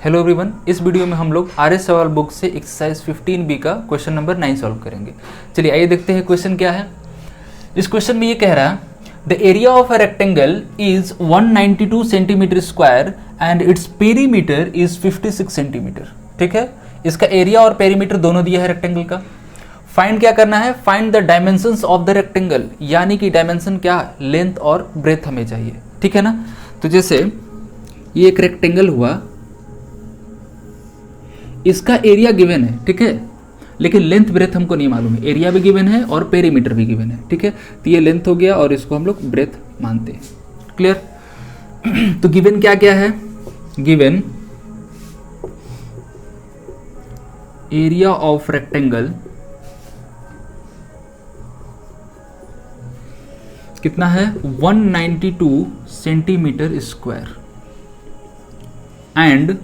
Hello everyone, इस video में हम लोग आर्य सवाल बुक से एक्सरसाइज 15B का क्वेश्चन नंबर 9 सॉल्व करेंगे। चलिए आइए देखते हैं क्वेश्चन क्या है। इस क्वेश्चन में ये कह रहा है the area of a rectangle is 192 centimetre square and its perimeter is 56 centimetre. ठीक है, इसका एरिया और पेरीमीटर दोनों दिया है रेक्टेंगल का। फाइंड क्या करना है, find the dimensions of the rectangle, यानी कि डायमेंशन क्या, लेंथ और ब्रेथ हमें चाहिए। ठीक है ना, तो जैसे ये एक रेक्टेंगल हुआ, इसका एरिया गिवन है, ठीक है, लेकिन लेंथ ब्रेथ हमको नहीं मालूम है। एरिया भी गिवन है और पेरीमीटर भी गिवन है, ठीक है, तो ये लेंथ हो गया और इसको हम लोग ब्रेथ मानते हैं। क्लियर? तो गिवन क्या क्या है, गिवन एरिया ऑफ रेक्टेंगल कितना है, 192 centimetre square and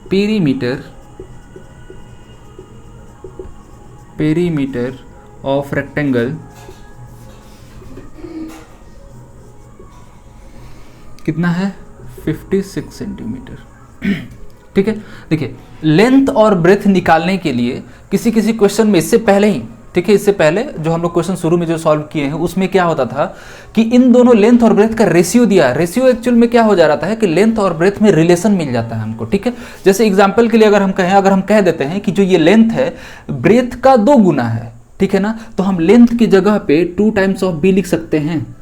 perimeter of rectangle कितना है, 56 सेंटीमीटर। ठीक है, देखिए लेंथ और ब्रेथ निकालने के लिए किसी किसी क्वेश्चन में इससे पहले ही, ठीक है, इससे पहले जो हम लोग क्वेश्चन शुरू में जो सॉल्व किए हैं उसमें क्या होता था कि इन दोनों लेंथ और ब्रेथ का रेशियो दिया। रेशियो एक्चुअल में क्या हो जा रहा है कि लेंथ और ब्रेथ में रिलेशन मिल जाता है हमको। ठीक है, जैसे एग्जांपल के लिए अगर हम कह देते हैं कि जो ये लेंथ है ब्रेथ का 2 गुना है, ठीक है ना, तो हम लेंथ की जगह पे 2 टाइम्स ऑफ बी लिख सकते हैं।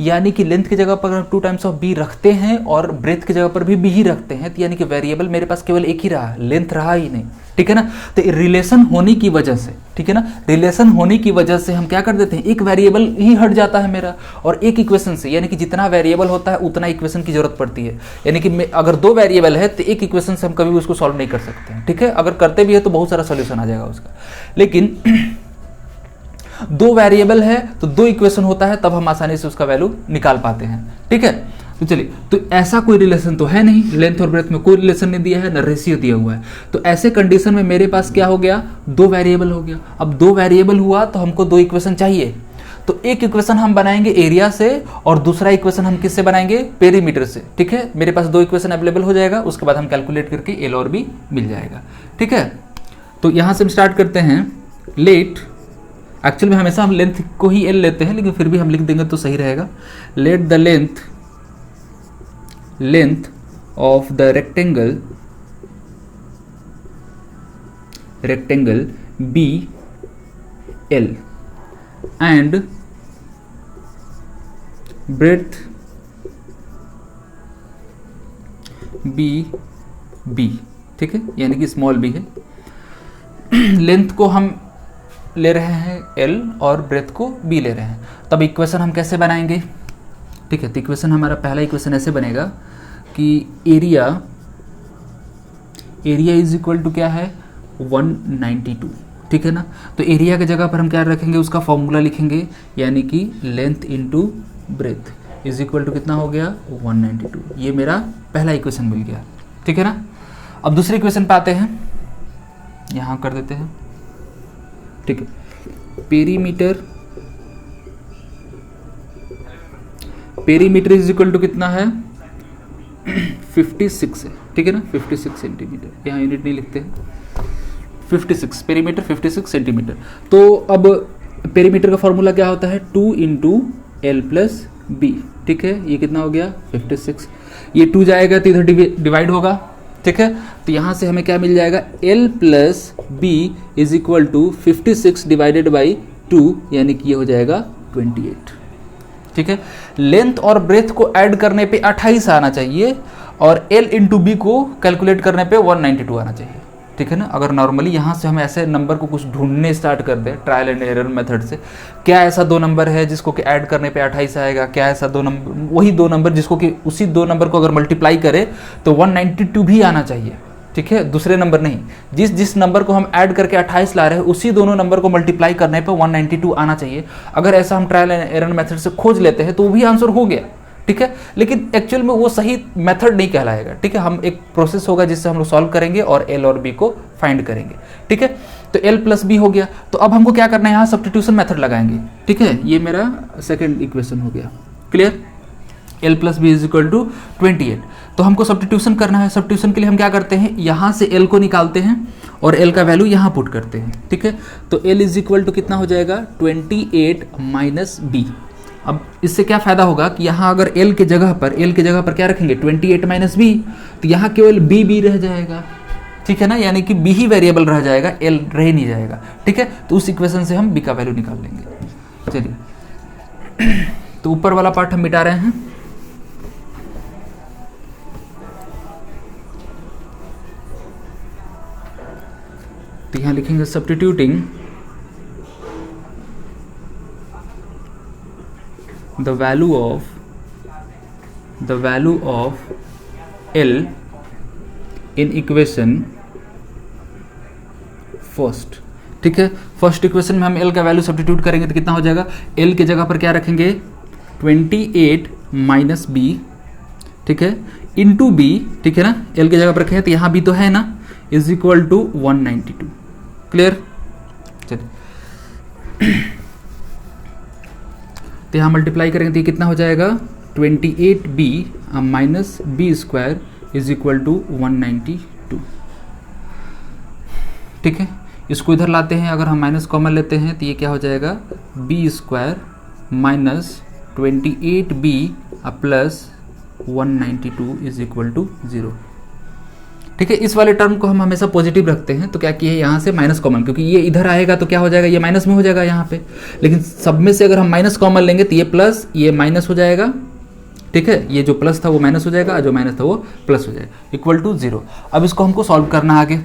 यानी कि लेंथ की जगह पर 2 टाइम्स ऑफ बी रखते हैं और ब्रेथ की जगह पर भी बी ही रखते हैं, तो यानी कि वेरिएबल मेरे पास केवल एक ही रहा, लेंथ रहा ही नहीं। ठीक है ना, तो रिलेशन होने की वजह से, ठीक है ना, रिलेशन होने की वजह से हम क्या कर देते हैं, एक वेरिएबल ही हट जाता है मेरा और एक इक्वेशन से, यानी कि जितना वेरिएबल होता है उतना इक्वेशन की जरूरत पड़ती है। यानी कि अगर 2 वेरिएबल है तो एक इक्वेशन से हम कभी भी उसको सॉल्व नहीं कर सकते हैं। ठीक है, अगर करते भी है तो बहुत सारा सोल्यूशन आ जाएगा उसका, लेकिन 2 वेरिएबल है तो 2 इक्वेशन होता है, तब हम आसानी से उसका वैल्यू निकाल पाते हैं। ठीक है, तो चलिए, तो ऐसा कोई रिलेशन तो है नहीं, लेंथ और ब्रेथ में कोई रिलेशन नहीं दिया है, ना रेशियो दिया हुआ है। तो ऐसे कंडीशन में मेरे पास क्या हो गया, 2 वेरिएबल हो गया। अब 2 वेरिएबल हुआ तो हमको 2 इक्वेशन चाहिए, तो एक इक्वेशन हम बनाएंगे एरिया से और दूसरा इक्वेशन हम किससे बनाएंगे, पेरीमीटर से। ठीक है, मेरे पास 2 इक्वेशन अवेलेबल हो जाएगा, उसके बाद हम कैलकुलेट करके एल और बी मिल जाएगा। ठीक है, तो यहां से हम स्टार्ट करते हैं। लेट, एक्चुअल में हमेशा हम लेंथ को ही एल लेते हैं, लेकिन फिर भी हम लिख देंगे तो सही रहेगा। Let the length of the rectangle be L and breadth B. ठीक है, यानी कि स्मॉल बी है। लेंथ को हम ले रहे हैं L और ब्रेथ को B ले रहे हैं, तब इक्वेशन हम कैसे बनाएंगे। ठीक है, तो इक्वेशन हमारा पहला इक्वेशन ऐसे बनेगा कि एरिया इज इक्वल टू क्या है, 192। ठीक है ना, तो एरिया की जगह पर हम क्या रखेंगे, उसका फॉर्मूला लिखेंगे, यानी कि length into breadth is equal to कितना हो गया, 192। ये मेरा पहला इक्वेशन मिल गया। ठीक है ना, अब दूसरे इक्वेशन पे आते हैं, यहाँ कर देते हैं। ठीक है, पेरीमीटर इज इक्वल टू कितना है, 56 है। ठीक है ना, 56 सेंटीमीटर, यहाँ यूनिट नहीं लिखते हैं, 56 पेरीमीटर 56 सेंटीमीटर। तो अब पेरीमीटर का फॉर्मूला क्या होता है, 2 इंटू एल प्लस बी। ठीक है, ये कितना हो गया, 56। ये 2 जाएगा तो इधर डिवाइड होगा। ठीक है, तो यहां से हमें क्या मिल जाएगा, L plus B is equal to 56 divided by 2, यानी कि ये हो जाएगा 28। ठीक है, लेंथ और ब्रेथ को ऐड करने पे 28 आना चाहिए और L इंटू बी को कैलकुलेट करने पे 192 आना चाहिए। ठीक है ना, अगर नॉर्मली यहाँ से हम ऐसे नंबर को कुछ ढूंढने स्टार्ट कर दें ट्रायल एंड एरर मेथड से, क्या ऐसा 2 नंबर है जिसको कि ऐड करने पे 28 आएगा, क्या ऐसा 2 नंबर, वही 2 नंबर जिसको कि उसी 2 नंबर को अगर मल्टीप्लाई करें तो 192 भी आना चाहिए। ठीक है, दूसरे नंबर नहीं, जिस नंबर को हम ऐड करके 28 ला रहे हैं उसी दोनों नंबर को मल्टीप्लाई करने पे 192 आना चाहिए। अगर ऐसा हम ट्रायल एंड एरर मेथड से खोज लेते हैं तो वो भी आंसर हो गया। ठीक है, लेकिन एक्चुअल में वो सही मेथड नहीं कहलाएगा। ठीक है, हम एक प्रोसेस होगा जिससे हम लोग सॉल्व करेंगे और एल और बी को फाइंड करेंगे। ठीक है, तो एल प्लस बी हो गया, तो अब हमको क्या करना है, यहाँ सब्स्टिट्यूशन मेथड लगाएंगे। ठीक है, ये मेरा सेकेंड इक्वेशन हो गया। Clear? l plus B is equal to 28। तो हमको सब्स्टिट्यूशन करना है। सब्स्टिट्यूशन के लिए हम क्या करते हैं, यहाँ से l को निकालते हैं और l का वैल्यू यहाँ पुट करते हैं, ठीक है। तो l इज इक्वल टू कितना हो जाएगा 28 माइनस बी। अब इससे क्या फ़ायदा होगा कि यहाँ अगर l के जगह पर क्या रखेंगे 28 माइनस बी, तो यहाँ केवल b रह जाएगा, ठीक है ना, यानी कि b ही वेरिएबल रह जाएगा, l रह नहीं जाएगा, ठीक है। तो उस इक्वेशन से हम b का वैल्यू निकाल लेंगे। चलिए तो ऊपर वाला पार्ट हम मिटा रहे हैं। तो यहाँ लिखेंगे substituting the value of L in equation first, ठीक है। फर्स्ट इक्वेशन में हम L का वैल्यू सब्स्टिट्यूट करेंगे तो कितना हो जाएगा, L की जगह पर क्या रखेंगे 28 माइनस बी, ठीक है, इंटू बी, ठीक है ना, L की जगह पर रखें तो यहाँ भी तो है ना, इज इक्वल टू 192। क्लियर। चलिए तो यहाँ मल्टीप्लाई करेंगे तो ये कितना हो जाएगा 28b minus B square is equal to 192, ठीक है। इसको इधर लाते हैं, अगर हम माइनस कॉमन लेते हैं तो ये क्या हो जाएगा B square minus 28b plus 192 is equal to 0, ठीक है। इस वाले टर्म को हम हमेशा पॉजिटिव रखते हैं, तो क्या किए यहाँ से माइनस कॉमन, क्योंकि ये इधर आएगा तो क्या हो जाएगा, ये माइनस में हो जाएगा यहाँ पे, लेकिन सब में से अगर हम माइनस कॉमन लेंगे तो ये प्लस ये माइनस हो जाएगा, ठीक है। ये जो प्लस था वो माइनस हो जाएगा, जो माइनस था वो प्लस हो जाएगा, इक्वल टू 0। अब इसको हमको सॉल्व करना आगे।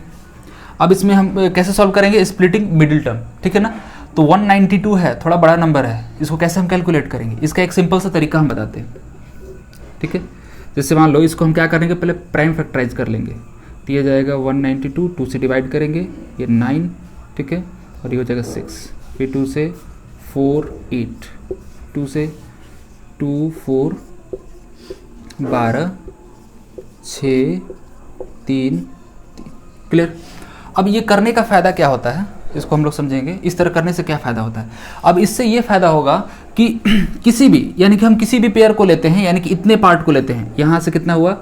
अब इसमें हम कैसे सॉल्व करेंगे, स्प्लिटिंग मिडिल टर्म, ठीक है ना। तो 192 है, थोड़ा बड़ा नंबर है, इसको कैसे हम कैलकुलेट करेंगे, इसका एक सिंपल सा तरीका हम बताते हैं, ठीक है। जैसे मान लो इसको हम क्या करेंगे, पहले प्राइम फैक्टराइज कर लेंगे, तो ये जाएगा 192, 2 से डिवाइड करेंगे, ये 9, ठीक है, और ये हो जाएगा 6, फिर 2 से 4 8, 2 से 2 4 12 6 3 3। क्लियर। अब ये करने का फ़ायदा क्या होता है, इसको हम लोग समझेंगे। इस तरह करने से क्या फ़ायदा होता है, अब इससे ये फ़ायदा होगा कि किसी भी, यानी कि हम किसी भी पेयर को लेते हैं, यानी कि इतने पार्ट को लेते हैं, यहाँ से कितना हुआ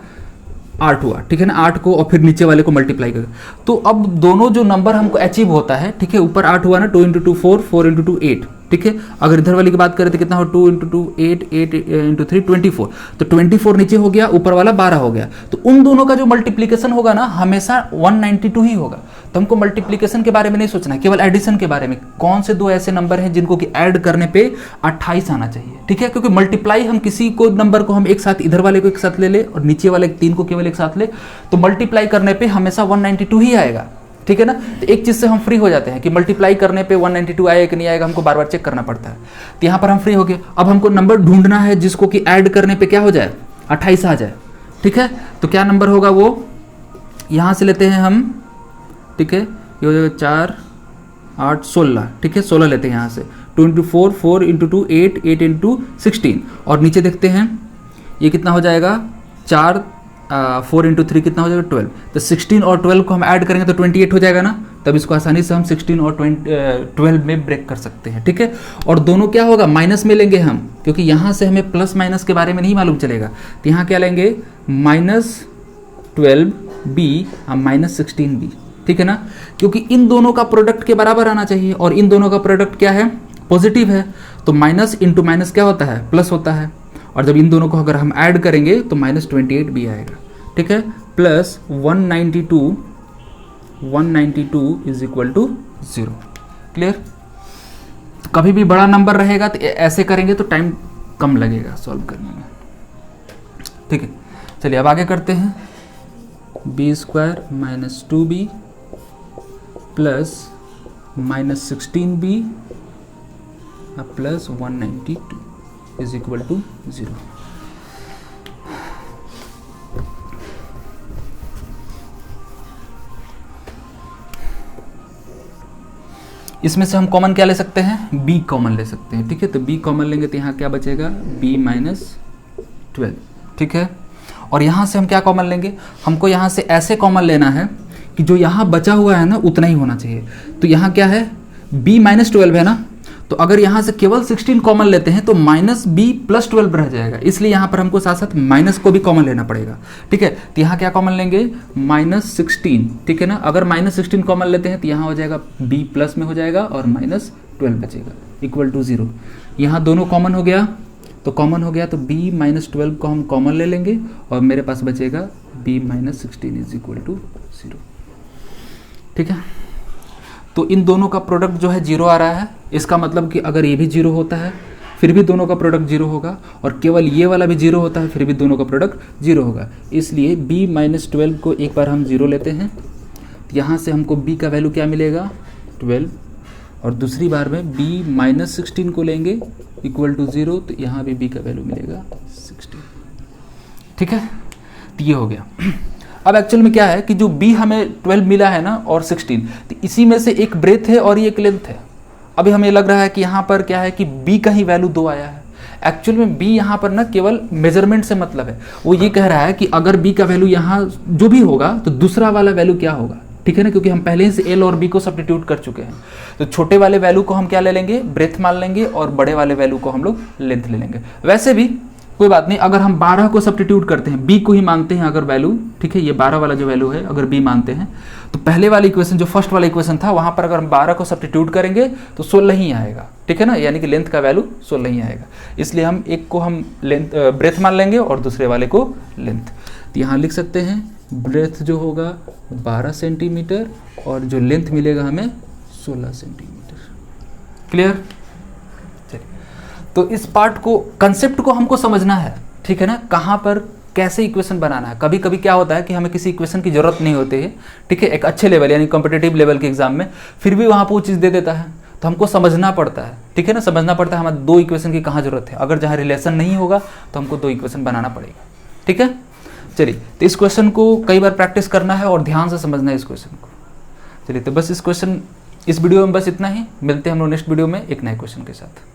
8 हुआ, ठीक है ना, 8 को और फिर नीचे वाले को मल्टीप्लाई करें, तो अब दोनों जो नंबर हमको अचीव होता है, ठीक है, ऊपर 8 हुआ ना, 2 × 2 4, 4 × 2 8, ठीक है। अगर इधर वाली की बात करें तो कितना हो 2 × 2 8, 8 × 3 24, तो 24 नीचे हो गया, ऊपर वाला 12 हो गया। तो उन दोनों का जो मल्टीप्लीकेशन होगा ना हमेशा 192 ही होगा। तो हमको मल्टीप्लीकेशन के बारे में नहीं सोचना है, केवल एडिशन के बारे में, कौन से दो ऐसे नंबर हैं जिनको कि ऐड करने पे 28 आना चाहिए, ठीक है। क्योंकि मल्टीप्लाई हम किसी को नंबर को हम एक साथ, इधर वाले को एक साथ ले ले और नीचे वाले 3 को केवल एक साथ ले, तो मल्टीप्लाई करने पे हमेशा 192 ही आएगा, ठीक है ना। तो एक चीज़ से हम फ्री हो जाते हैं कि मल्टीप्लाई करने पे 192 आएगा कि नहीं आएगा, हमको बार बार चेक करना पड़ता है। तो यहाँ पर हम फ्री हो गए। अब हमको नंबर ढूंढना है जिसको कि ऐड करने पे क्या हो जाए 28 आ जाए, ठीक है। तो क्या नंबर होगा वो, यहाँ से लेते हैं हम, ठीक है, ये हो जाएगा 4 8 16, ठीक है, 16 लेते हैं यहाँ से, 2 × 4 4 × 2 8 8 × 16, और नीचे देखते हैं ये कितना हो जाएगा 4 4 × 3 कितना हो जाएगा 12। तो 16 और 12 को हम ऐड करेंगे तो 28 हो जाएगा ना, तब इसको आसानी से हम 16 और 12 में ब्रेक कर सकते हैं, ठीक है। और दोनों क्या होगा माइनस में लेंगे हम, क्योंकि यहाँ से हमें प्लस माइनस के बारे में नहीं मालूम चलेगा। तो यहाँ क्या लेंगे -12b -16b, ठीक है ना, क्योंकि इन दोनों का प्रोडक्ट के बराबर आना चाहिए, और इन दोनों का प्रोडक्ट क्या है पॉजिटिव है, तो माइनस इंटू माइनस क्या होता है प्लस होता है, और जब इन दोनों को अगर हम ऐड करेंगे तो -28 भी आएगा, ठीक है, plus 192 is equal to 0। Clear. तो कभी भी बड़ा नंबर रहेगा तो ऐसे करेंगे तो टाइम कम लगेगा सॉल्व करने में, ठीक है। चलिए अब आगे करते हैं, b² - 2b plus -16b plus 192 is equal to 0। इसमें से हम कॉमन क्या ले सकते हैं, b कॉमन ले सकते हैं, ठीक है। तो b कॉमन लेंगे तो यहाँ क्या बचेगा b - 12, ठीक है। और यहाँ से हम क्या कॉमन लेंगे, हमको यहाँ से ऐसे कॉमन लेना है कि जो यहाँ बचा हुआ है ना उतना ही होना चाहिए। तो यहाँ क्या है b - 12 है ना, तो अगर यहाँ से केवल 16 कॉमन लेते हैं तो -b+12 रह जाएगा, इसलिए यहाँ पर हमको साथ साथ माइनस को भी कॉमन लेना पड़ेगा। ठीक है, तो यहाँ क्या कॉमन लेंगे -16, ठीक है ना। अगर -16 कॉमन लेते हैं तो यहाँ हो जाएगा b प्लस में हो जाएगा और -12 बचेगा इक्वल टू 0। यहाँ दोनों कॉमन हो गया, तो कॉमन हो गया तो b-12 को हम कॉमन ले लेंगे और मेरे पास बचेगा b-16 इज इक्वल टू 0। ठीक है, तो इन दोनों का प्रोडक्ट जो है 0 आ रहा है, इसका मतलब कि अगर ये भी 0 होता है फिर भी दोनों का प्रोडक्ट 0 होगा, और केवल ये वाला भी 0 होता है फिर भी दोनों का प्रोडक्ट 0 होगा। इसलिए b-12 को एक बार हम 0 लेते हैं, तो यहाँ से हमको b का वैल्यू क्या मिलेगा 12, और दूसरी बार में b-16 को लेंगे इक्वल टू 0, तो यहाँ भी b का वैल्यू मिलेगा 16। ठीक है, तो ये हो गया। अब एक्चुअल में क्या है कि जो b हमें 12 मिला है ना और 16, तो इसी में से एक ब्रेथ है और ये एक लेंथ है। अभी हमें लग रहा है कि यहाँ पर क्या है कि b का ही वैल्यू 2 आया है। एक्चुअल में b यहाँ पर ना केवल मेजरमेंट से मतलब है, वो ये कह रहा है कि अगर b का वैल्यू यहाँ जो भी होगा तो दूसरा वाला वैल्यू क्या होगा। ठीक है ना, क्योंकि हम पहले ही से l और b को सब्स्टिट्यूट कर चुके हैं, तो छोटे वाले वैल्यू को हम क्या ले लेंगे ब्रेथ मान लेंगे और बड़े वाले वैल्यू को हम लोग लेंथ ले लेंगे। वैसे भी कोई बात नहीं, अगर हम 12 को सब्स्टिट्यूट करते हैं, b को ही मानते हैं अगर वैल्यू, ठीक है, ये 12 वाला जो वैल्यू है अगर b मानते हैं, तो पहले वाली इक्वेशन जो फर्स्ट वाला इक्वेशन था वहां पर अगर हम 12 को सब्स्टिट्यूट करेंगे तो 16 ही आएगा। ठीक है ना, यानी कि लेंथ का वैल्यू 16 ही आएगा। इसलिए हम एक को हम लेंथ ब्रेथ मान लेंगे और दूसरे वाले को लेंथ। तो यहाँ लिख सकते हैं ब्रेथ जो होगा 12 सेंटीमीटर और जो लेंथ मिलेगा हमें 16 सेंटीमीटर। क्लियर? तो इस पार्ट को, कंसेप्ट को हमको समझना है। ठीक है ना, कहाँ पर कैसे इक्वेशन बनाना है। कभी कभी क्या होता है कि हमें किसी इक्वेशन की जरूरत नहीं होती है, ठीक है, एक अच्छे लेवल यानी कॉम्पिटिटिव लेवल के एग्जाम में, फिर भी वहाँ पर वो चीज़ दे देता है, तो हमको समझना पड़ता है। ठीक है ना, समझना पड़ता है हमें 2 इक्वेशन की कहाँ जरूरत है। अगर जहाँ रिलेशन नहीं होगा तो हमको 2 इक्वेशन बनाना पड़ेगा। ठीक है, चलिए, तो इस क्वेश्चन को कई बार प्रैक्टिस करना है और ध्यान से समझना है इस क्वेश्चन को। चलिए, तो बस इस वीडियो में बस इतना ही। मिलते हैं हम लोग नेक्स्ट वीडियो में एक नए क्वेश्चन के साथ।